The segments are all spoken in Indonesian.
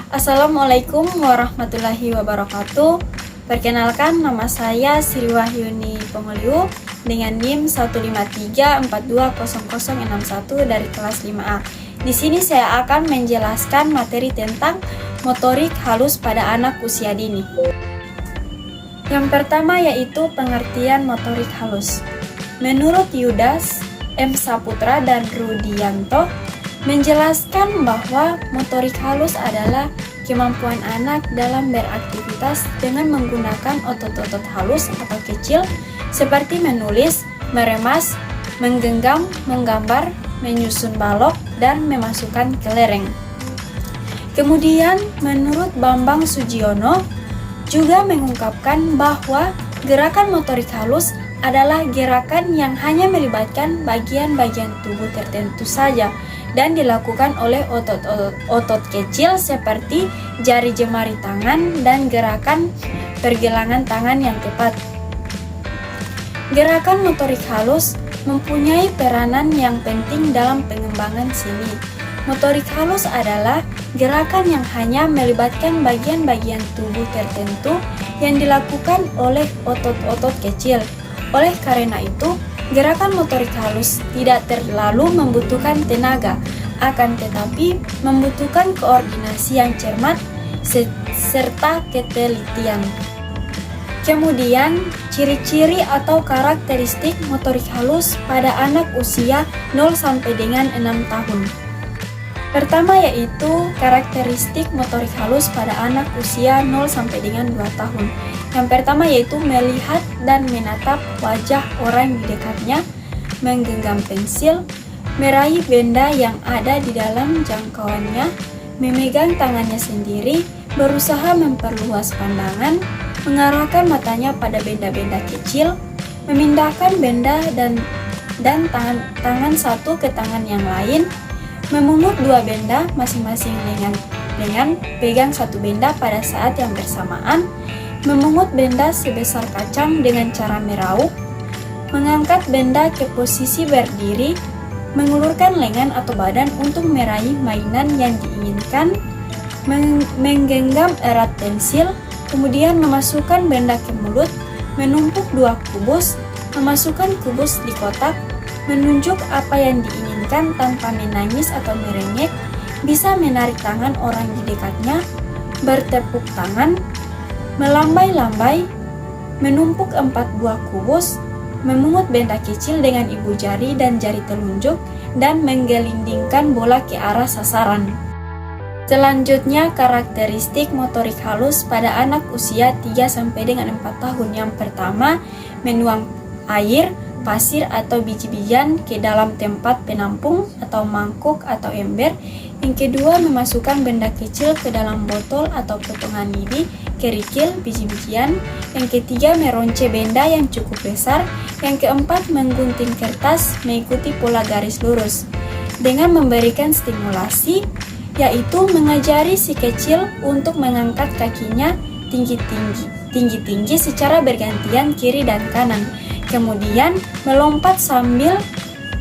Assalamualaikum warahmatullahi wabarakatuh. Perkenalkan, nama saya Sri Wahyuni Pengeliu dengan NIM 153420061 dari kelas 5A. Di sini saya akan menjelaskan materi tentang motorik halus pada anak usia dini. Yang pertama yaitu pengertian motorik halus. Menurut Yudas, M. Saputra, dan Rudianto, menjelaskan bahwa motorik halus adalah kemampuan anak dalam beraktivitas dengan menggunakan otot-otot halus atau kecil seperti menulis, meremas, menggenggam, menggambar, menyusun balok, dan memasukkan kelereng. Kemudian, menurut Bambang Sujiono, juga mengungkapkan bahwa gerakan motorik halus adalah gerakan yang hanya melibatkan bagian-bagian tubuh tertentu saja dan dilakukan oleh otot kecil seperti jari jemari tangan dan gerakan pergelangan tangan yang tepat. Gerakan motorik halus mempunyai peranan yang penting dalam pengembangan seni. Motorik halus adalah gerakan yang hanya melibatkan bagian-bagian tubuh tertentu yang dilakukan oleh otot-otot kecil. Oleh karena itu, gerakan motorik halus tidak terlalu membutuhkan tenaga, akan tetapi membutuhkan koordinasi yang cermat serta ketelitian. Kemudian, ciri-ciri atau karakteristik motorik halus pada anak usia 0 sampai dengan 6 tahun. Pertama yaitu karakteristik motorik halus pada anak usia 0 sampai dengan 2 tahun. Yang pertama yaitu melihat dan menatap wajah orang di dekatnya, menggenggam pensil, meraih benda yang ada di dalam jangkauannya, memegang tangannya sendiri, berusaha memperluas pandangan, mengarahkan matanya pada benda-benda kecil, memindahkan benda dan tangan satu ke tangan yang lain, memungut dua benda masing-masing dengan pegang satu benda pada saat yang bersamaan, memungut benda sebesar kacang dengan cara meraup, mengangkat benda ke posisi berdiri, mengulurkan lengan atau badan untuk meraih mainan yang diinginkan, menggenggam erat pensil, kemudian memasukkan benda ke mulut, menumpuk dua kubus, memasukkan kubus di kotak, menunjuk apa yang diinginkan tanpa menangis atau merengek, bisa menarik tangan orang di dekatnya, bertepuk tangan, melambai-lambai, menumpuk 4 buah kubus, memungut benda kecil dengan ibu jari dan jari telunjuk, dan menggelindingkan bola ke arah sasaran. Selanjutnya, karakteristik motorik halus pada anak usia 3 sampai dengan 4 tahun. Yang pertama, menuang air, pasir atau biji-bijian ke dalam tempat penampung atau mangkuk atau ember. Yang kedua, memasukkan benda kecil ke dalam botol atau potongan lidi, kerikil, biji-bijian. Yang ketiga, meronce benda yang cukup besar. Yang keempat, menggunting kertas mengikuti pola garis lurus. Dengan memberikan stimulasi, yaitu mengajari si kecil untuk mengangkat kakinya tinggi-tinggi secara bergantian kiri dan kanan. Kemudian melompat sambil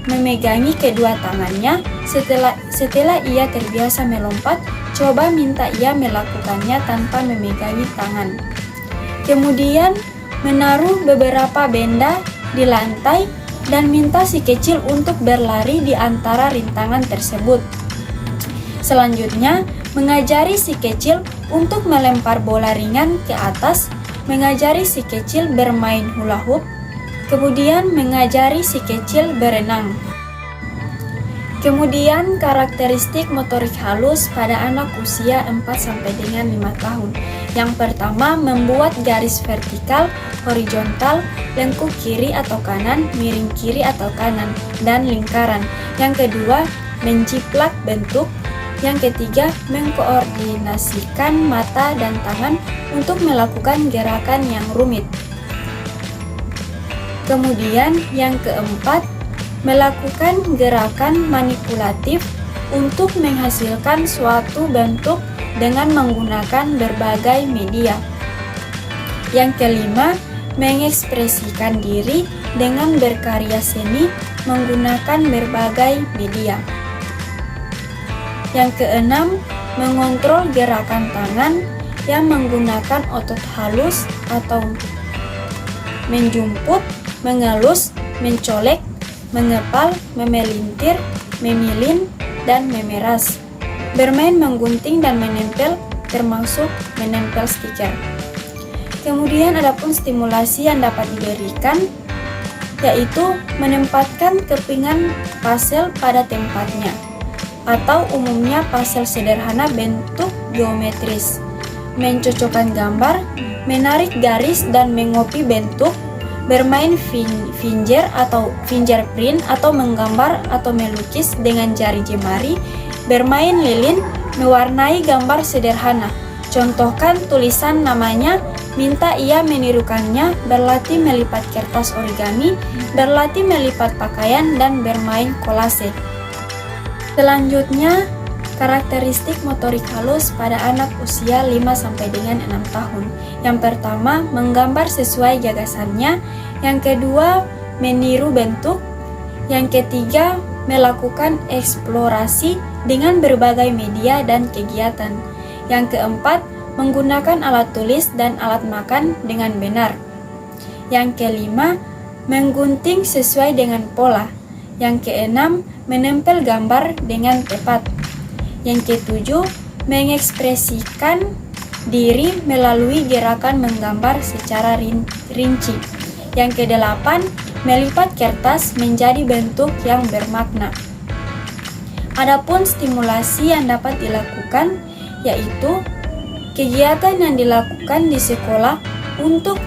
memegangi kedua tangannya. Setelah ia terbiasa melompat, coba minta ia melakukannya tanpa memegangi tangan. Kemudian menaruh beberapa benda di lantai dan minta si kecil untuk berlari di antara rintangan tersebut. Selanjutnya, mengajari si kecil untuk melempar bola ringan ke atas, mengajari si kecil bermain hula hoop, kemudian mengajari si kecil berenang. Kemudian karakteristik motorik halus pada anak usia 4 sampai dengan 5 tahun. Yang pertama, membuat garis vertikal, horizontal, lengkung kiri atau kanan, miring kiri atau kanan, dan lingkaran. Yang kedua, menjiplak bentuk. Yang ketiga, mengkoordinasikan mata dan tangan untuk melakukan gerakan yang rumit. Kemudian yang keempat, melakukan gerakan manipulatif untuk menghasilkan suatu bentuk dengan menggunakan berbagai media. Yang kelima, mengekspresikan diri dengan berkarya seni menggunakan berbagai media. Yang keenam, mengontrol gerakan tangan yang menggunakan otot halus atau menjumput, mengelus, mencolek, mengepal, memelintir, memilin, dan memeras. Bermain menggunting dan menempel termasuk menempel stiker. Kemudian adapun stimulasi yang dapat diberikan yaitu menempatkan kepingan pasel pada tempatnya atau umumnya pasel sederhana bentuk geometris, mencocokkan gambar, menarik garis dan mengopi bentuk, bermain fingerprint atau menggambar atau melukis dengan jari jemari, bermain lilin, mewarnai gambar sederhana. Contohkan tulisan namanya, minta ia menirukannya, berlatih melipat kertas origami, berlatih melipat pakaian, dan bermain kolase. Selanjutnya, karakteristik motorik halus pada anak usia 5 sampai dengan 6 tahun. Yang pertama, menggambar sesuai gagasannya. Yang kedua, meniru bentuk. Yang ketiga, melakukan eksplorasi dengan berbagai media dan kegiatan. Yang keempat, menggunakan alat tulis dan alat makan dengan benar. Yang kelima, menggunting sesuai dengan pola. Yang keenam, menempel gambar dengan tepat. Yang ketujuh, mengekspresikan diri melalui gerakan menggambar secara rinci. Yang kedelapan, melipat kertas menjadi bentuk yang bermakna. Adapun stimulasi yang dapat dilakukan yaitu kegiatan yang dilakukan di sekolah untuk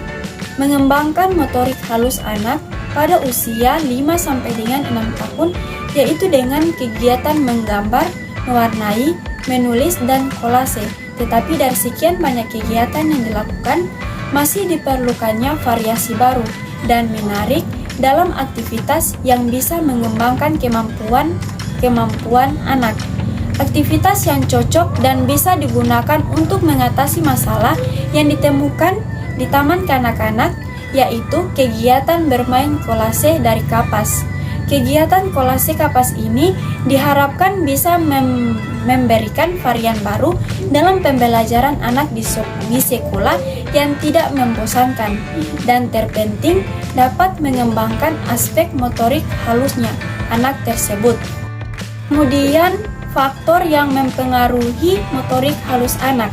mengembangkan motorik halus anak pada usia 5 sampai dengan 6 tahun yaitu dengan kegiatan menggambar, mewarnai, menulis, dan kolase. Tetapi dari sekian banyak kegiatan yang dilakukan, masih diperlukannya variasi baru dan menarik dalam aktivitas yang bisa mengembangkan kemampuan anak. Aktivitas yang cocok dan bisa digunakan untuk mengatasi masalah yang ditemukan di taman kanak-kanak yaitu kegiatan bermain kolase dari kapas. Kegiatan kolase kapas ini diharapkan bisa memberikan varian baru dalam pembelajaran anak di sekolah yang tidak membosankan dan terpenting dapat mengembangkan aspek motorik halusnya anak tersebut. Kemudian, faktor yang mempengaruhi motorik halus anak.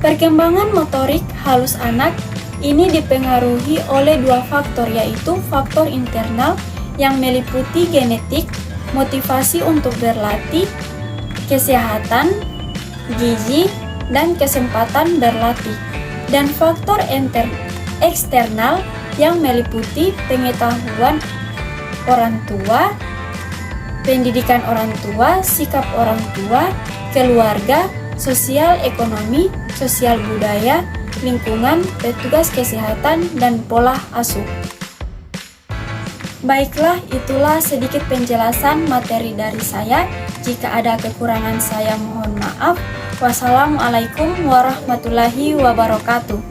Perkembangan motorik halus anak ini dipengaruhi oleh dua faktor yaitu faktor internal yang meliputi genetik, motivasi untuk berlatih, kesehatan, gizi, dan kesempatan berlatih, dan faktor eksternal yang meliputi pengetahuan orang tua, pendidikan orang tua, sikap orang tua, keluarga, sosial ekonomi, sosial budaya, lingkungan, petugas kesehatan, dan pola asuh. Baiklah, itulah sedikit penjelasan materi dari saya. Jika ada kekurangan saya mohon maaf. Wassalamualaikum warahmatullahi wabarakatuh.